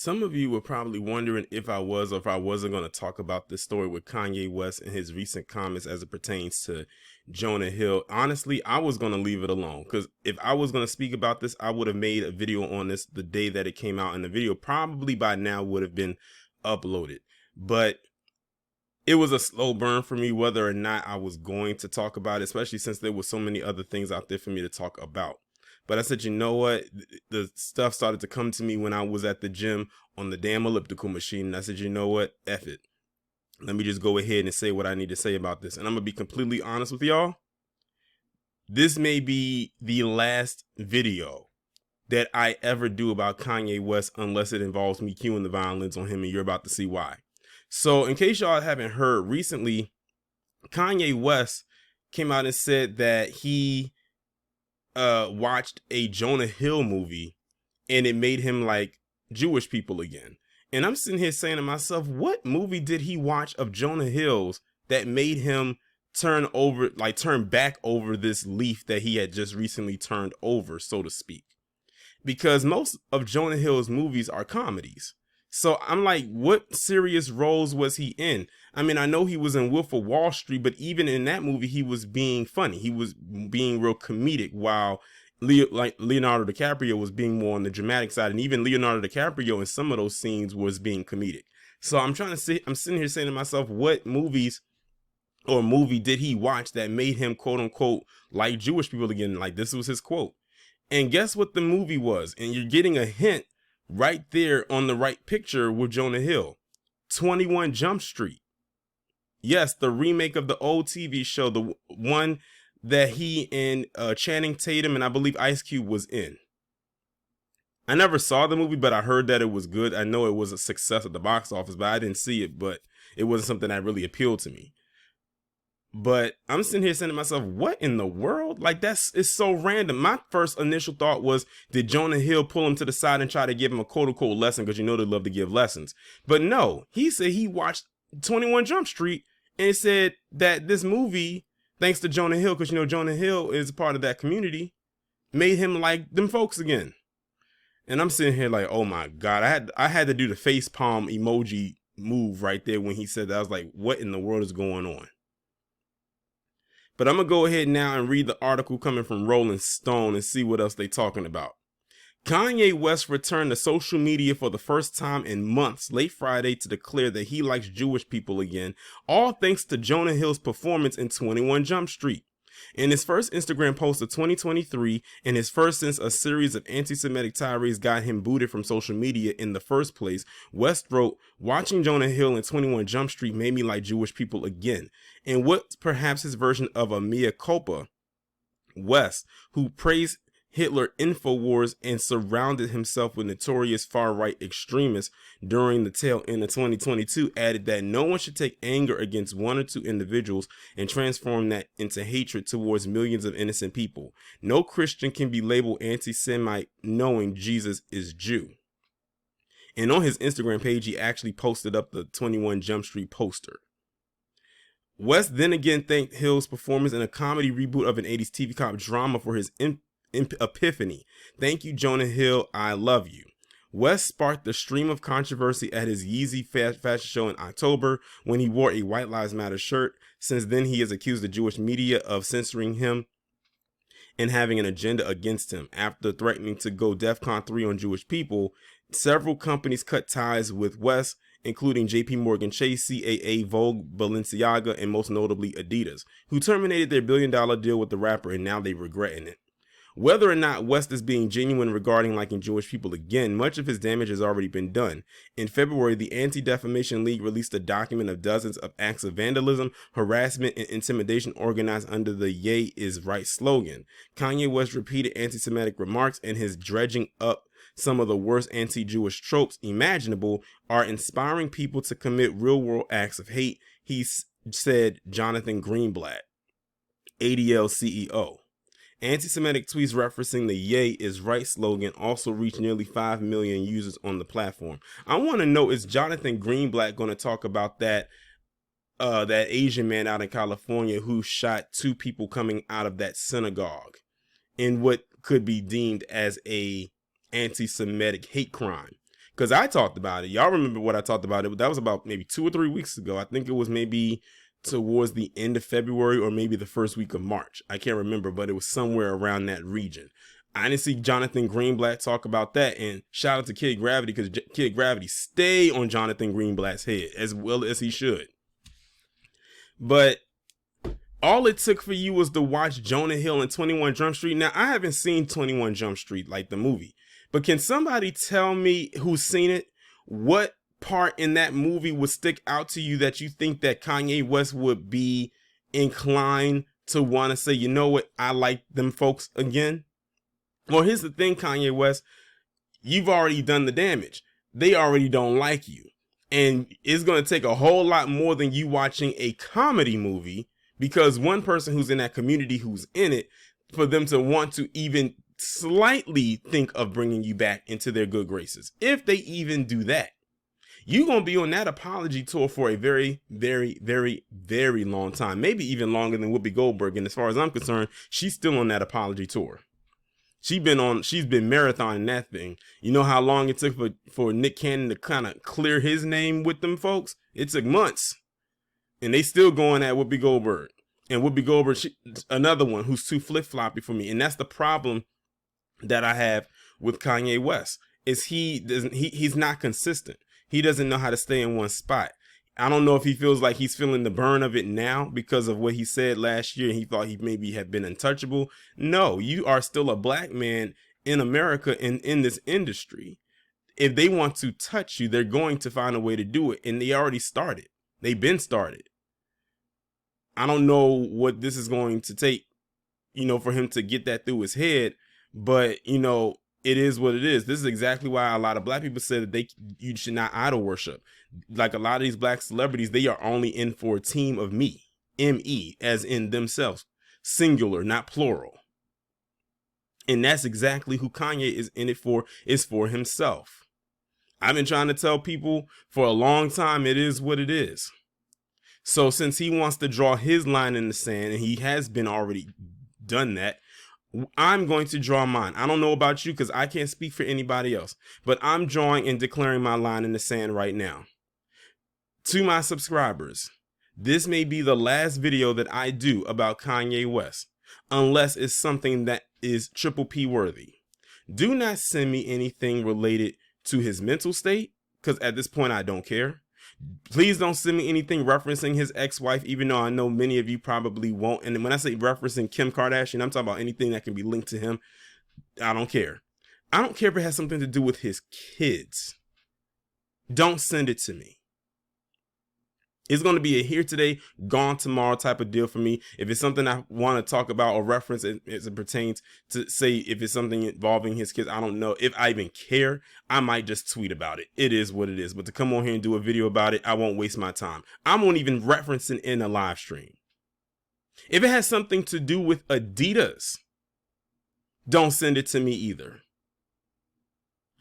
Some of you were probably wondering if I was or if I wasn't going to talk about this story with Kanye West and his recent comments as it pertains to Jonah Hill. Honestly, I was going to leave it alone because if I was going to speak about this, I would have made a video on this the day that it came out, and the video probably by now would have been uploaded. But it was a slow burn for me whether or not I was going to talk about it, especially since there were so many other things out there for me to talk about. But I said, you know what? The stuff started to come to me when I was at the gym on the damn elliptical machine. And I said, you know what? F it. Let me just go ahead and say what I need to say about this. And I'm going to be completely honest with y'all. This may be the last video that I ever do about Kanye West unless it involves me cueing the violins on him, and you're about to see why. So in case y'all haven't heard, recently, Kanye West came out and said that he watched a Jonah Hill movie and it made him like Jewish people again. And I'm sitting here saying to myself, what movie did he watch of Jonah Hill's that made him turn back over this leaf that he had just recently turned over, so to speak? Because most of Jonah Hill's movies are comedies. So I'm like, what serious roles was he in? I mean, I know he was in Wolf of Wall Street, but even in that movie, he was being funny. He was being real comedic, while Leonardo DiCaprio was being more on the dramatic side. And even Leonardo DiCaprio in some of those scenes was being comedic. So I'm sitting here saying to myself, what movies or movie did he watch that made him, quote unquote, like Jewish people again? Like, this was his quote. And guess what the movie was? And you're getting a hint right there on the right picture with Jonah Hill. 21 Jump Street. Yes, the remake of the old TV show, the one that he and Channing Tatum and I believe Ice Cube was in. I never saw the movie, but I heard that it was good. I know it was a success at the box office, but I didn't see it, but it wasn't something that really appealed to me. But I'm sitting here saying to myself, what in the world? Like, it's so random. My first initial thought was, did Jonah Hill pull him to the side and try to give him a quote unquote lesson? Because you know they love to give lessons. But no, he said he watched 21 Jump Street and said that this movie, thanks to Jonah Hill, because you know Jonah Hill is a part of that community, made him like them folks again. And I'm sitting here like, oh my God, I had to do the face palm emoji move right there when he said that. I was like, what in the world is going on? But I'm going to go ahead now and read the article coming from Rolling Stone and see what else they're talking about. Kanye West returned to social media for the first time in months late Friday to declare that he likes Jewish people again, all thanks to Jonah Hill's performance in 21 Jump Street. In his first Instagram post of 2023, and his first since a series of anti-Semitic tirades got him booted from social media in the first place, West wrote, "Watching Jonah Hill in 21 Jump Street made me like Jewish people again." And what's perhaps his version of a mea culpa, West, who praised Hitler InfoWars and surrounded himself with notorious far-right extremists during the tail end of 2022, added that no one should take anger against one or two individuals and transform that into hatred towards millions of innocent people. No Christian can be labeled anti-Semite knowing Jesus is Jew. And on his Instagram page, he actually posted up the 21 Jump Street poster. West then again thanked Hill's performance in a comedy reboot of an 80s TV cop drama for his epiphany. "Thank you, Jonah Hill. I love you." West sparked the stream of controversy at his Yeezy fashion show in October when he wore a White Lives Matter shirt. Since then, he has accused the Jewish media of censoring him and having an agenda against him. After threatening to go DEFCON 3 on Jewish people, several companies cut ties with West, including JP Morgan Chase, CAA, Vogue, Balenciaga, and most notably Adidas, who terminated their billion-dollar deal with the rapper, and now they're regretting it. Whether or not West is being genuine regarding liking Jewish people again, much of his damage has already been done. In February, the Anti-Defamation League released a document of dozens of acts of vandalism, harassment, and intimidation organized under the "Ye is Right" slogan. Kanye West's repeated anti-Semitic remarks and his dredging up some of the worst anti-Jewish tropes imaginable are inspiring people to commit real-world acts of hate, he said Jonathan Greenblatt, ADL CEO. Anti-Semitic tweets referencing the "Ye is Right" slogan also reached nearly 5 million users on the platform. I want to know, is Jonathan Greenblatt going to talk about that Asian man out in California who shot two people coming out of that synagogue in what could be deemed as a anti-Semitic hate crime? because I talked about it. Y'all remember what I talked about it? That was about maybe 2 or 3 weeks ago. I think it was maybe towards the end of February or maybe the first week of March. I can't remember, but it was somewhere around that region. I didn't see Jonathan Greenblatt talk about that. And shout out to Kid Gravity, because Kid Gravity stay on Jonathan Greenblatt's head as well as he should. But all it took for you was to watch Jonah Hill and 21 Jump Street. Now, I haven't seen 21 Jump Street, like the movie, but can somebody tell me who's seen it, what part in that movie would stick out to you that you think that Kanye West would be inclined to want to say, you know what, I like them folks again? Well, here's the thing, Kanye West, you've already done the damage. They already don't like you. And it's going to take a whole lot more than you watching a comedy movie, because one person who's in that community who's in it, for them to want to even slightly think of bringing you back into their good graces, if they even do that, you're going to be on that apology tour for a very, very, very, very long time. Maybe even longer than Whoopi Goldberg. And as far as I'm concerned, she's still on that apology tour. She's been marathoning that thing. You know how long it took for Nick Cannon to kind of clear his name with them folks? It took months. And they still going at Whoopi Goldberg. And Whoopi Goldberg, another one who's too flip-floppy for me. And that's the problem that I have with Kanye West, is he's not consistent. He doesn't know how to stay in one spot. I don't know if he feels like he's feeling the burn of it now because of what he said last year. He thought he maybe had been untouchable. No, you are still a black man in America and in this industry. If they want to touch you, they're going to find a way to do it. And they already started. They've been started. I don't know what this is going to take, for him to get that through his head. But, it is what it is. This is exactly why a lot of black people say that you should not idol worship. Like a lot of these black celebrities, they are only in for a team of me, M-E, as in themselves, singular, not plural. And that's exactly who Kanye is in it for, is for himself. I've been trying to tell people for a long time, it is what it is. So since he wants to draw his line in the sand, and he has been already done that, I'm going to draw mine. I don't know about you because I can't speak for anybody else, but I'm drawing and declaring my line in the sand right now. To my subscribers, this may be the last video that I do about Kanye West, unless it's something that is triple P worthy. Do not send me anything related to his mental state, because at this point I don't care. Please don't send me anything referencing his ex-wife, even though I know many of you probably won't. And when I say referencing Kim Kardashian, I'm talking about anything that can be linked to him. I don't care. I don't care if it has something to do with his kids. Don't send it to me. It's going to be a here today, gone tomorrow type of deal for me. If it's something I want to talk about or reference as it pertains to, say, if it's something involving his kids, I don't know if I even care. I might just tweet about it. It is what it is. But to come on here and do a video about it, I won't waste my time. I won't even reference it in a live stream. If it has something to do with Adidas, don't send it to me either.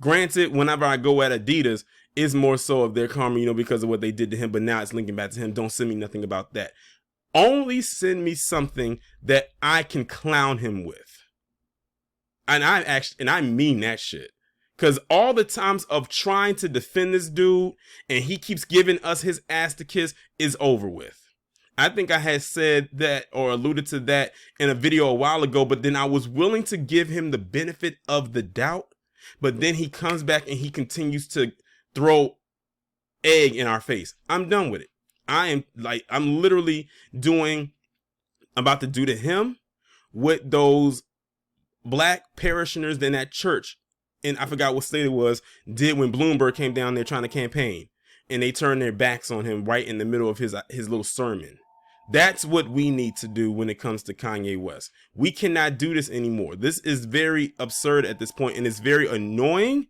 Granted, whenever I go at Adidas, it's more so of their karma, because of what they did to him. But now it's linking back to him. Don't send me nothing about that. Only send me something that I can clown him with. And I mean that shit. Because all the times of trying to defend this dude and he keeps giving us his ass to kiss is over with. I think I had said that or alluded to that in a video a while ago, but then I was willing to give him the benefit of the doubt. But then he comes back and he continues to throw egg in our face. I'm done with it. I'm literally about to do to him what those black parishioners in that church, and I forgot what state it was, did when Bloomberg came down there trying to campaign, and they turned their backs on him right in the middle of his little sermon. That's what we need to do when it comes to Kanye West. We cannot do this anymore. This is very absurd at this point, and it's very annoying.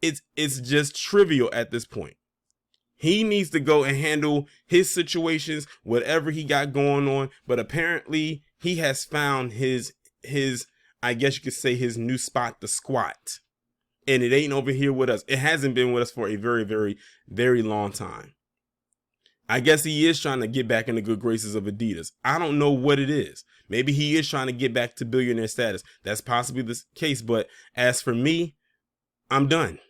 It's just trivial at this point. He needs to go and handle his situations, whatever he got going on. But apparently he has found his, I guess you could say, his new spot to squat. And it ain't over here with us. It hasn't been with us for a very, very, very long time. I guess he is trying to get back in the good graces of Adidas. I don't know what it is. Maybe he is trying to get back to billionaire status. That's possibly the case. But as for me, I'm done.